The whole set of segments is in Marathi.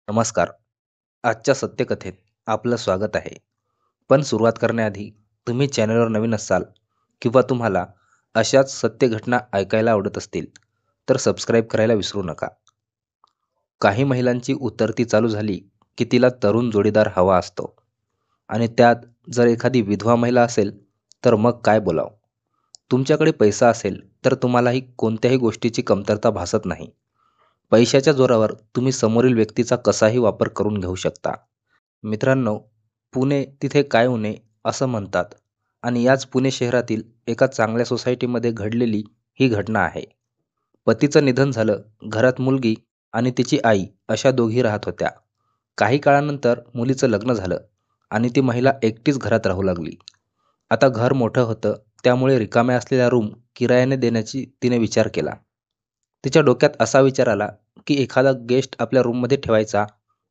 नमस्कार. आजच्या सत्यकथेत आपलं स्वागत आहे. पण सुरुवात करण्याआधी तुम्ही चॅनलवर नवीन असाल किंवा तुम्हाला अशाच सत्य घटना ऐकायला आवडत असतील तर सबस्क्राईब करायला विसरू नका. काही महिलांची उतरती चालू झाली की तिला तरुण जोडीदार हवा असतो आणि त्यात जर एखादी विधवा महिला असेल तर मग काय बोलावं. तुमच्याकडे पैसा असेल तर तुम्हालाही कोणत्याही गोष्टीची कमतरता भासत नाही. पैशाच्या जोरावर तुम्ही समोरील व्यक्तीचा कसाही वापर करून घेऊ शकता. मित्रांनो, पुणे तिथे काय उणे असं म्हणतात आणि याच पुणे शहरातील एका चांगल्या सोसायटीमध्ये घडलेली ही घटना आहे. पतीचं निधन झालं. घरात मुलगी आणि तिची आई अशा दोघी राहत होत्या. काही काळानंतर मुलीचं लग्न झालं आणि ती महिला एकटीच घरात राहू लागली. आता घर मोठं होतं, त्यामुळे रिकाम्या असलेल्या रूम किरायाने देण्याची तिने विचार केला. तिच्या डोक्यात असा विचार आला की एखादा गेस्ट आपल्या रूममध्ये ठेवायचा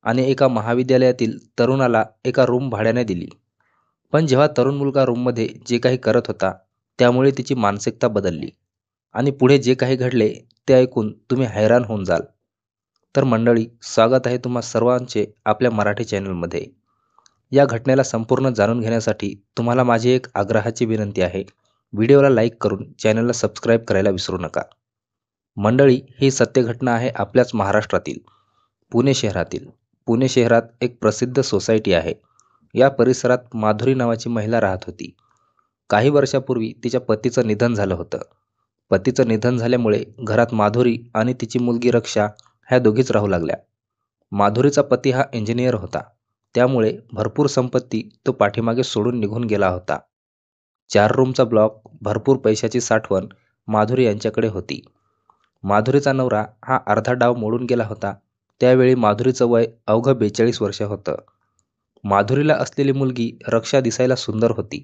आणि एका महाविद्यालयातील तरुणाला एका रूम भाड्याने दिली. पण जेव्हा तरुण मुलगा रूममध्ये जे काही करत होता त्यामुळे तिची मानसिकता बदलली आणि पुढे जे काही घडले ते ऐकून तुम्ही हैराण होऊन जाल. तर मंडळी, स्वागत आहे तुम्हा सर्वांचे आपल्या मराठी चॅनलमध्ये. या घटनेला संपूर्ण जाणून घेण्यासाठी तुम्हाला माझी एक आग्रहाची विनंती आहे. व्हिडिओला लाईक करून चॅनलला सबस्क्राईब करायला विसरू नका. मंडळी, ही सत्य घटना आहे आपल्याच महाराष्ट्रातील पुणे शहरातील. पुणे शहरात एक प्रसिद्ध सोसायटी आहे. या परिसरात माधुरी नावाची महिला राहत होती. काही वर्षापूर्वी तिच्या पतीचं निधन झालं होतं. पतीचं निधन झाल्यामुळे घरात माधुरी आणि तिची मुलगी रक्षा ह्या दोघीच राहू लागल्या. माधुरीचा पती हा इंजिनियर होता, त्यामुळे भरपूर संपत्ती तो पाठीमागे सोडून निघून गेला होता. 4 रूमचा ब्लॉक, भरपूर पैशाची साठवण माधुरी यांच्याकडे होती. माधुरीचा नवरा हा अर्धा डाव मोडून गेला होता. त्यावेळी माधुरीचं वय अवघं 42 वर्ष होतं. माधुरीला असलेली मुलगी रक्षा दिसायला सुंदर होती.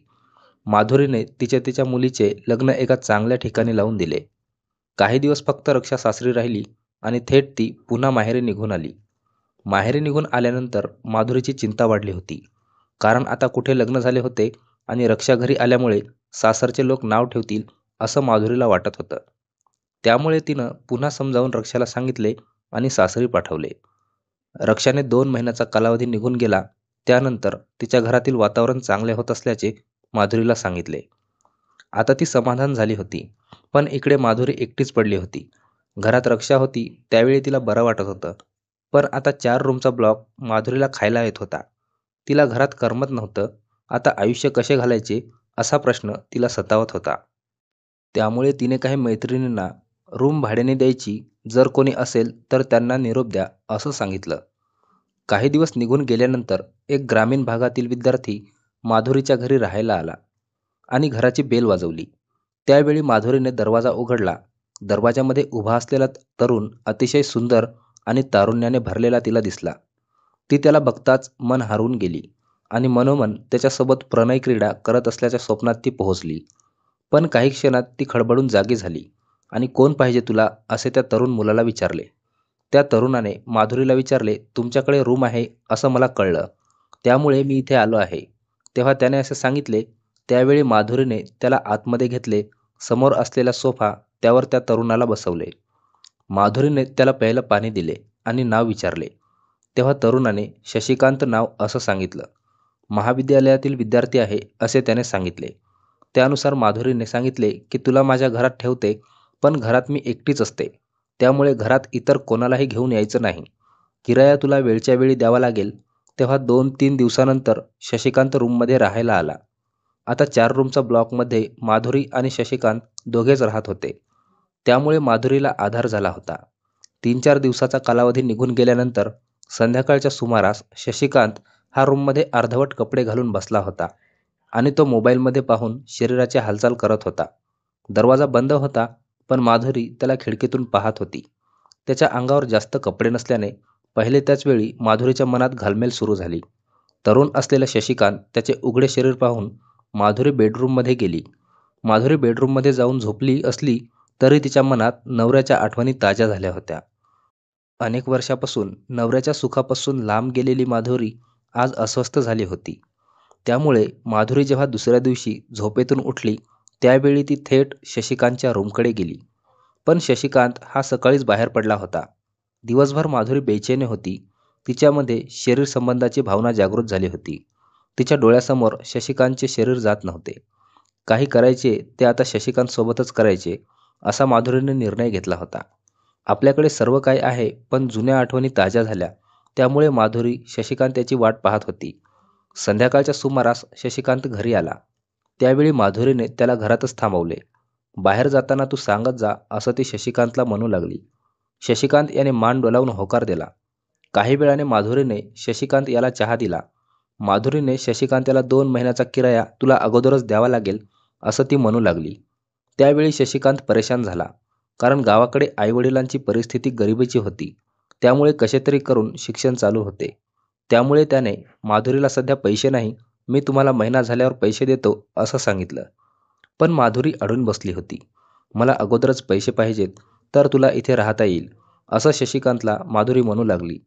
माधुरीने तिच्या मुलीचे लग्न एका चांगल्या ठिकाणी लावून दिले. काही दिवस फक्त रक्षा सासरी राहिली आणि थेट ती पुन्हा माहेरी निघून आली. माहेरी निघून आल्यानंतर माधुरीची चिंता वाढली होती. कारण आता कुठे लग्न झाले होते आणि रक्षा घरी आल्यामुळे सासरचे लोक नाव ठेवतील असं माधुरीला वाटत होतं. त्यामुळे तिनं पुन्हा समजावून रक्षाला सांगितले आणि सासरी पाठवले. रक्षाने 2 महिन्याचा कालावधी निघून गेला. त्यानंतर तिच्या घरातील वातावरण चांगले होत असल्याचे माधुरीला सांगितले. आता ती समाधान झाली होती. पण इकडे माधुरी एकटीच पडली होती. घरात रक्षा होती, त्यावेळी तिला बरं वाटत होतं. पण आता 4 रूमचा ब्लॉक माधुरीला खायला येत होता. तिला घरात करमत नव्हतं. आता आयुष्य कसे घालायचे असा प्रश्न तिला सतावत होता. त्यामुळे तिने काही मैत्रिणींना रूम भाड्याने द्यायची, जर कोणी असेल तर त्यांना निरोप द्या असं सांगितलं. काही दिवस निघून गेल्यानंतर एक ग्रामीण भागातील विद्यार्थी माधुरीच्या घरी राहायला आला आणि घराची बेल वाजवली. त्यावेळी माधुरीने दरवाजा उघडला. दरवाजामध्ये उभा असलेला तरुण अतिशय सुंदर आणि तारुण्याने भरलेला तिला दिसला. ती त्याला बघताच मन हरवून गेली आणि मनोमन त्याच्यासोबत प्रणय क्रीडा करत असल्याच्या स्वप्नात ती पोहोचली. पण काही क्षणात ती खडबडून जागी झाली आणि कोण पाहिजे तुला असे त्या तरुण मुलाला विचारले. त्या तरुणाने माधुरीला विचारले, तुमच्याकडे रूम आहे असं मला कळलं, त्यामुळे मी इथे आलो आहे. तेव्हा त्याने असे सांगितले. त्यावेळी माधुरीने त्याला आतमध्ये घेतले. समोर असलेला सोफा त्यावर त्या तरुणाला बसवले. माधुरीने त्याला प्यायला पाणी दिले आणि नाव विचारले. तेव्हा तरुणाने शशिकांत नाव असं सांगितलं. महाविद्यालयातील विद्यार्थी आहे असे त्याने सांगितले. त्यानुसार माधुरीने सांगितले की तुला माझ्या घरात ठेवते, पण घरात मी एकटीच असते, त्यामुळे घरात इतर कोणालाही घेऊन यायचं नाही. किराया तुला वेळच्या वेळी द्यावा लागेल. तेव्हा 2-3 दिवसानंतर शशिकांत रूममध्ये राहायला आला. आता 4 रूमचा ब्लॉकमध्ये माधुरी आणि शशिकांत दोघेच राहत होते, त्यामुळे माधुरीला आधार झाला होता. 3-4 दिवसाचा कालावधी निघून गेल्यानंतर संध्याकाळच्या सुमारास शशिकांत हा रूममध्ये अर्धवट कपडे घालून बसला होता आणि तो मोबाईलमध्ये पाहून शरीराची हालचाल करत होता. दरवाजा बंद होता, पण माधुरी त्याला खिडकीतून पाहत होती. त्याच्या अंगावर जास्त कपडे नसल्याने पहिले त्याच वेळी माधुरीच्या मनात घालमेल सुरू झाली. तरुण असलेला शशिकांत त्याचे उघडे शरीर पाहून माधुरी बेडरूममध्ये गेली. माधुरी बेडरूममध्ये जाऊन झोपली असली तरी तिच्या मनात नवऱ्याच्या आठवणी ताज्या झाल्या होत्या. अनेक वर्षापासून नवऱ्याच्या सुखापासून लांब गेलेली माधुरी आज अस्वस्थ झाली होती. त्यामुळे माधुरी जेव्हा दुसऱ्या दिवशी झोपेतून उठली त्यावेळी ती थेट शशिकांतच्या रूमकडे गेली. पण शशिकांत हा सकाळीच बाहेर पडला होता. दिवसभर माधुरी बेचैन होती. तिच्यामध्ये शरीर संबंधाची भावना जागृत झाली होती. तिच्या डोळ्यासमोर शशिकांतचे शरीर जात नव्हते. काही करायचे ते आता शशिकांत सोबतच करायचे असा माधुरीने निर्णय घेतला होता. आपल्याकडे सर्व काही आहे, पण जुन्या आठवणी ताज्या झाल्या. त्यामुळे माधुरी शशिकांत याची वाट पाहत होती. संध्याकाळच्या सुमारास शशिकांत घरी आला. त्यावेळी माधुरीने त्याला घरातच थांबवले. बाहेर जाताना तू सांगत जा असं ती शशिकांतला म्हणू लागली. शशिकांत याने मान डोलावून होकार दिला. काही वेळाने माधुरीने शशिकांत याला चहा दिला. माधुरीने शशिकांत याला 2 महिन्याचा किराया तुला अगोदरच द्यावा लागेल असं ती म्हणू लागली. त्यावेळी शशिकांत परेशान झाला, कारण गावाकडे आईवडिलांची परिस्थिती गरिबीची होती. त्यामुळे कसेतरी करून शिक्षण चालू होते. त्यामुळे त्याने माधुरीला सध्या पैसे नाही, मी तुम्हाला महिना झाल्यावर पैसे देतो असं सांगितलं. पण माधुरी अडून बसली होती. मला अगोदरच पैसे पाहिजेत, तर तुला इथे राहता येईल असं शशिकांतला माधुरी म्हणू लागली.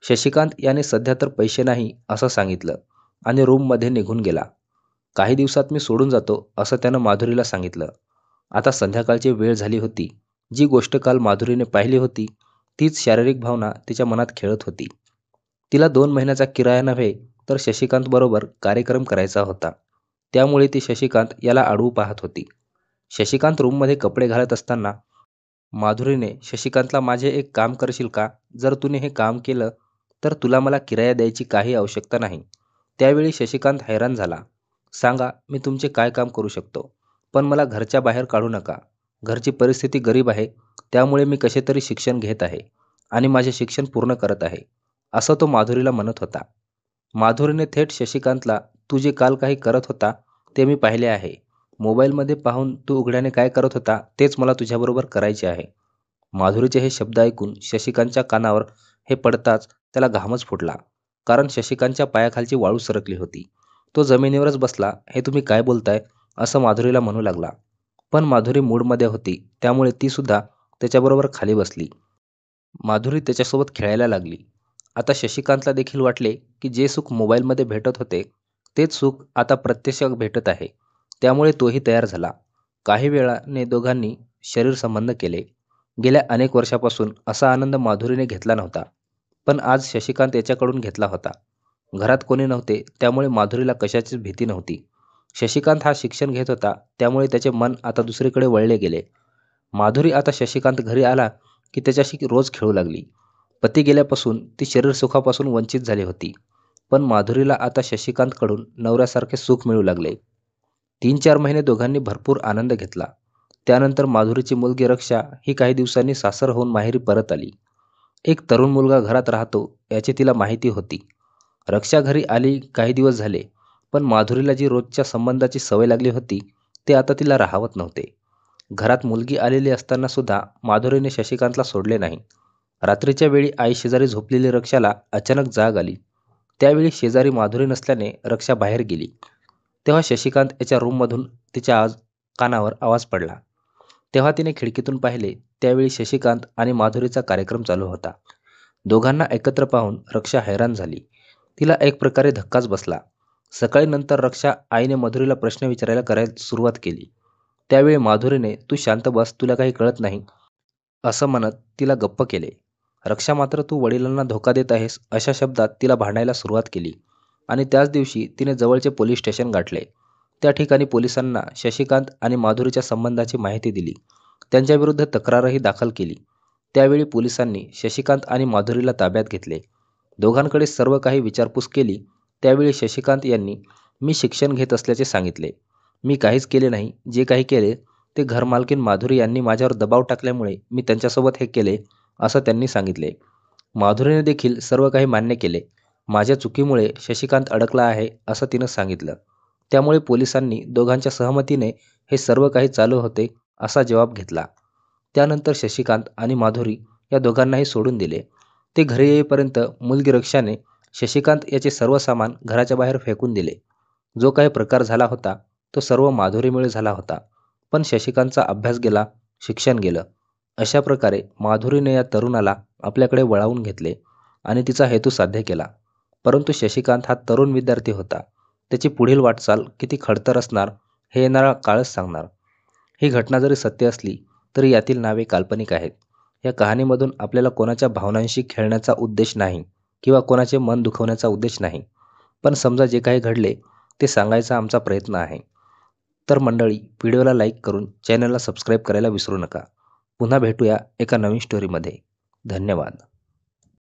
शशिकांत याने सध्या तर पैसे नाही असं सांगितलं आणि रूममध्ये निघून गेला. काही दिवसात मी सोडून जातो असं त्यानं माधुरीला सांगितलं. आता संध्याकाळची वेळ झाली होती. जी गोष्ट काल माधुरीने पाहिली होती तीच शारीरिक भावना तिच्या मनात खेळत होती. तिला 2 महिन्याचा किराया नव्हे तर शशिकांत बरोबर कार्यक्रम करायचा होता. त्यामुळे ती शशिकांत याला अडवू पाहत होती. शशिकांत रूममध्ये कपडे घालत असताना माधुरीने शशिकांतला, माझे एक काम करशील का? जर तुने हे काम केलं तर तुला मला किराया द्यायची काही आवश्यकता नाही. त्यावेळी शशिकांत हैराण झाला. सांगा, मी तुमचे काय काम करू शकतो, पण मला घरच्या बाहेर काढू नका. घरची परिस्थिती गरीब आहे, त्यामुळे मी कसेतरी शिक्षण घेत आहे आणि माझे शिक्षण पूर्ण करत आहे असं तो माधुरीला म्हणत होता. माधुरीने थेट शशिकांतला, तू जे काल काही करत होता ते मी पाहिले आहे. मोबाईलमध्ये पाहून तू उघड्याने काय करत होता तेच मला तुझ्याबरोबर करायचे आहे. माधुरीचे हे शब्द ऐकून शशिकांतच्या कानावर हे पडताच त्याला घामच फुटला, कारण शशिकांतच्या पायाखालची वाळू सरकली होती. तो जमिनीवरच बसला. हे तुम्ही काय बोलताय असं माधुरीला म्हणू लागला. पण माधुरी मूडमध्ये होती, त्यामुळे ती सुद्धा त्याच्याबरोबर खाली बसली. माधुरी त्याच्यासोबत खेळायला लागली. आता शशिकांतला देखील वाटले की जे सुख मोबाईलमध्ये भेटत होते तेच सुख आता प्रत्यक्ष भेटत आहे. त्यामुळे तोही तयार झाला. काही वेळाने दोघांनी शरीर संबंध केले. गेल्या अनेक वर्षापासून असा आनंद माधुरीने घेतला नव्हता, पण आज शशिकांत याच्याकडून घेतला होता. घरात कोणी नव्हते, त्यामुळे माधुरीला कशाचीच भीती नव्हती. शशिकांत हा शिक्षण घेत होता, त्यामुळे त्याचे मन आता दुसरीकडे वळले गेले. माधुरी आता शशिकांत घरी आला की त्याच्याशी रोज खेळू लागली. पती गेल्यापासून ती शरीर सुखापासून वंचित झाली होती, पण माधुरीला आता शशिकांतकडून नवऱ्यासारखे सुख मिळू लागले. 3-4 महिने दोघांनी भरपूर आनंद घेतला. त्यानंतर माधुरीची मुलगी रक्षा ही काही दिवसांनी सासर होऊन माहेरी परत आली. एक तरुण मुलगा घरात राहतो याची तिला माहिती होती. रक्षा घरी आली काही दिवस झाले, पण माधुरीला जी रोजच्या संबंधाची सवय लागली होती ते आता तिला राहवत नव्हते. घरात मुलगी आलेली असताना सुद्धा माधुरीने शशिकांतला सोडले नाही. रात्रीच्या वेळी आई शेजारी झोपलेली रक्षाला अचानक जाग आली. त्यावेळी शेजारी माधुरी नसल्याने रक्षा बाहेर गेली. तेव्हा शशिकांत याच्या रूममधून तिच्या कानावर आवाज पडला. तेव्हा तिने खिडकीतून पाहिले. त्यावेळी शशिकांत आणि माधुरीचा कार्यक्रम चालू होता. दोघांना एकत्र पाहून रक्षा हैराण झाली. तिला एक प्रकारे धक्काच बसला. सकाळी नंतर रक्षा आईने माधुरीला प्रश्न करायला सुरुवात केली. त्यावेळी माधुरीने, तू शांत बस, तुला काही कळत नाही असं म्हणत तिला गप्प केले. रक्षा मात्र, तू वडिलांना धोका देत आहेस अशा शब्दात तिला भांडायला सुरुवात केली आणि त्याच दिवशी तिने जवळचे पोलीस स्टेशन गाठले. त्या ठिकाणी पोलिसांना शशिकांत आणि माधुरीच्या संबंधाची माहिती दिली. त्यांच्याविरुद्ध तक्रारही दाखल केली. त्यावेळी पोलिसांनी शशिकांत आणि माधुरीला ताब्यात घेतले. दोघांकडे सर्व काही विचारपूस केली. त्यावेळी शशिकांत यांनी, मी शिक्षण घेत असल्याचे सांगितले. मी काहीच केले नाही. जे काही केले ते घरमालकीन माधुरी यांनी माझ्यावर दबाव टाकल्यामुळे मी त्यांच्यासोबत हे केले असं त्यांनी सांगितले. माधुरीने देखील सर्व काही मान्य केले. माझ्या चुकीमुळे शशिकांत अडकला आहे असं तिनं सांगितलं. त्यामुळे पोलिसांनी दोघांच्या सहमतीने हे सर्व काही चालू होते असा जबाब घेतला. त्यानंतर शशिकांत आणि माधुरी या दोघांनाही सोडून दिले. ते घरी येईपर्यंत मुलगी रक्षाने शशिकांत याचे सर्व सामान घराच्या बाहेर फेकून दिले. जो काही प्रकार झाला होता तो सर्व माधुरीमुळे झाला होता. पण शशिकांतचा अभ्यास गेला, शिक्षण गेलं. अशा प्रकारे माधुरीने या तरुणाला आपल्याकडे वळावून घेतले आणि तिचा हेतू साध्य केला. परंतु शशिकांत हा तरुण विद्यार्थी होता. त्याची पुढील वाटचाल किती खडतर असणार हे येणारा काळच सांगणार. ही घटना जरी सत्य असली तरी यातील नावे काल्पनिक आहेत. या कहाणीमधून आपल्याला कोणाच्या भावनांशी खेळण्याचा उद्देश नाही, किंवा कोणाचे मन दुखवण्याचा उद्देश नाही. पण समजा जे काही घडले ते सांगायचा आमचा प्रयत्न आहे. तर मंडळी, व्हिडिओला लाईक करून चॅनलला सबस्क्राईब करायला विसरू नका. पुन्हा भेटूया एका नवीन स्टोरीमध्ये. धन्यवाद.